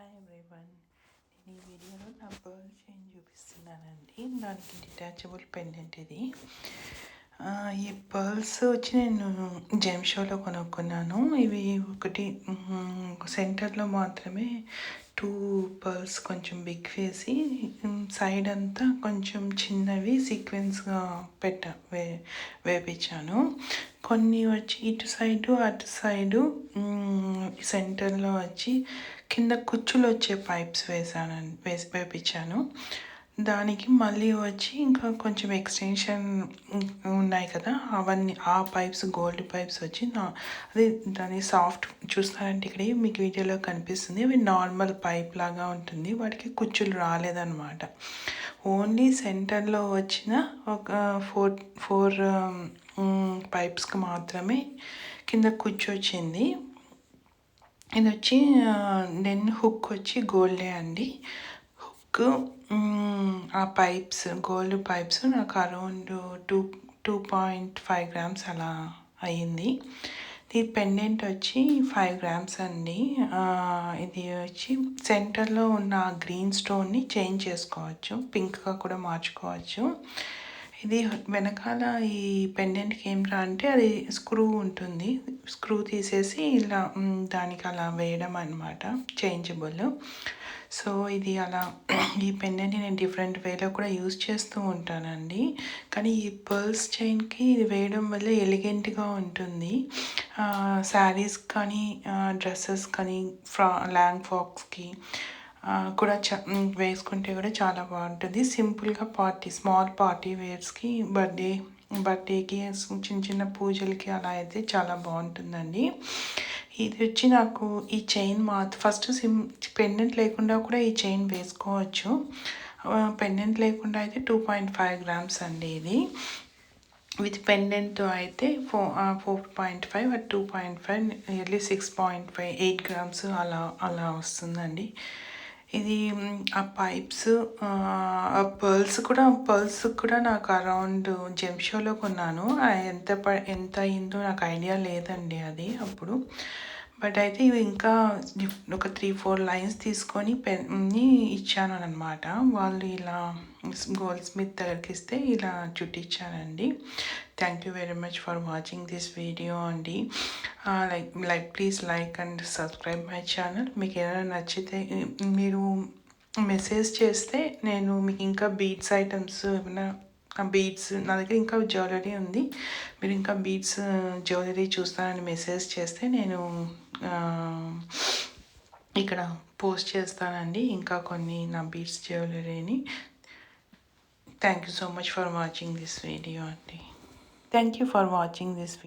Hi everyone, నేను ఈ వీడియోలో నా పర్ల్ చైన్ చూపిస్తున్నానండి. దానికి డిటాచబుల్ పెండెంట్ ఇది. ఈ పర్ల్స్ వచ్చి నేను జెమ్ షోలో కొనుక్కున్నాను. ఇవి ఒకటి సెంటర్లో మాత్రమే 2 పర్ల్స్ కొంచెం బిగ్ వేసి సైడ్ అంతా కొంచెం చిన్నవి సీక్వెన్స్గా వేపించాను. కొన్ని వచ్చి ఇటు సైడు అటు సైడు సెంటర్లో వచ్చి కింద కుచ్చులు వచ్చే పైప్స్ వేపించాను. దానికి మళ్ళీ వచ్చి ఇంకా కొంచెం ఎక్స్టెన్షన్ ఉన్నాయి కదా, అవన్నీ ఆ పైప్స్ గోల్డ్ పైప్స్ వచ్చి అది దాని సాఫ్ట్ చూస్తారంటే ఇక్కడ మీకు వీడియోలో కనిపిస్తుంది. అవి నార్మల్ పైప్ లాగా ఉంటుంది, వాటికి కుచ్చులు రాలేదన్నమాట. ఓన్లీ సెంటర్లో వచ్చిన ఒక ఫోర్ పైప్స్కి మాత్రమే కింద కుచ్చు వచ్చింది. ఇది వచ్చి దెన్ హుక్ వచ్చి గోల్డే అండి. హుక్ ఆ పైప్స్ గోల్డ్ పైప్స్ నాకు అరౌండ్ 2.5 grams అలా అయ్యింది. ఈ పెండెంట్ వచ్చి 5 grams అండి. ఇది వచ్చి సెంటర్లో ఉన్న గ్రీన్ స్టోన్ని చేంజ్ చేసుకోవచ్చు, పింక్గా కూడా మార్చుకోవచ్చు. ఇది వెనకాల ఈ పెండెంట్కి ఏమిరా అంటే అది స్క్రూ ఉంటుంది, స్క్రూ తీసేసి ఇలా దానికి అలా వేయడం అనమాట, చేంజబుల్. సో ఇది అలా ఈ పెండెంట్ని నేను డిఫరెంట్ వేలో కూడా యూజ్ చేస్తూ ఉంటానండి. కానీ ఈ పర్ల్స్ చైన్కి ఇది వేయడం వల్ల ఎలిగెంట్గా ఉంటుంది. శారీస్ కానీ డ్రెస్సెస్ కానీ లాంగ్ ఫ్రాక్స్కి కూడా వేసుకుంటే కూడా చాలా బాగుంటుంది. సింపుల్గా స్మాల్ పార్టీ వేర్స్కి బర్త్డేకి చిన్న చిన్న పూజలకి అలా అయితే చాలా బాగుంటుందండి. ఇది వచ్చి నాకు ఈ చైన్ ఫస్ట్ పెండెంట్ లేకుండా కూడా ఈ చైన్ వేసుకోవచ్చు. పెండెంట్ లేకుండా అయితే 2.5 grams అండి ఇది. విత్ పెండెంట్ అయితే 4.5 2.5 నియర్లీ 6.5 8 grams అలా వస్తుందండి. ఇది ఆ పైప్స్ పర్ల్స్ కూడా నాకు అరౌండ్ జెమ్ షోలో కొన్నాను. ఎంత అయిందో నాకు ఐడియా లేదండి అది అప్పుడు. బట్ అయితే ఇవి ఇంకా ఒక 3-4 లైన్స్ తీసుకొని పెన్ని ఇచ్చాను అనమాట. వాళ్ళు ఇలా గోల్డ్ స్మిత్ దగ్గరికి ఇస్తే ఇలా చుట్టించానండి. Thank you very much for watching this video అండి. Please like and subscribe my channel. మీకు ఏదైనా నచ్చితే మీరు మెసేజ్ చేస్తే నేను మీకు ఇంకా బీడ్స్ ఐటమ్స్ ఏమైనా బీడ్స్, నా దగ్గర ఇంకా జ్యువెలరీ ఉంది, మీరు ఇంకా బీడ్స్ జ్యువెలరీ చూస్తానని మెసేజ్ చేస్తే నేను ఇక్కడ పోస్ట్ చేస్తానండి ఇంకా కొన్ని నా బీడ్స్ జ్యువెలరీని. Thank you so much for watching this video అండి. Thank you for watching this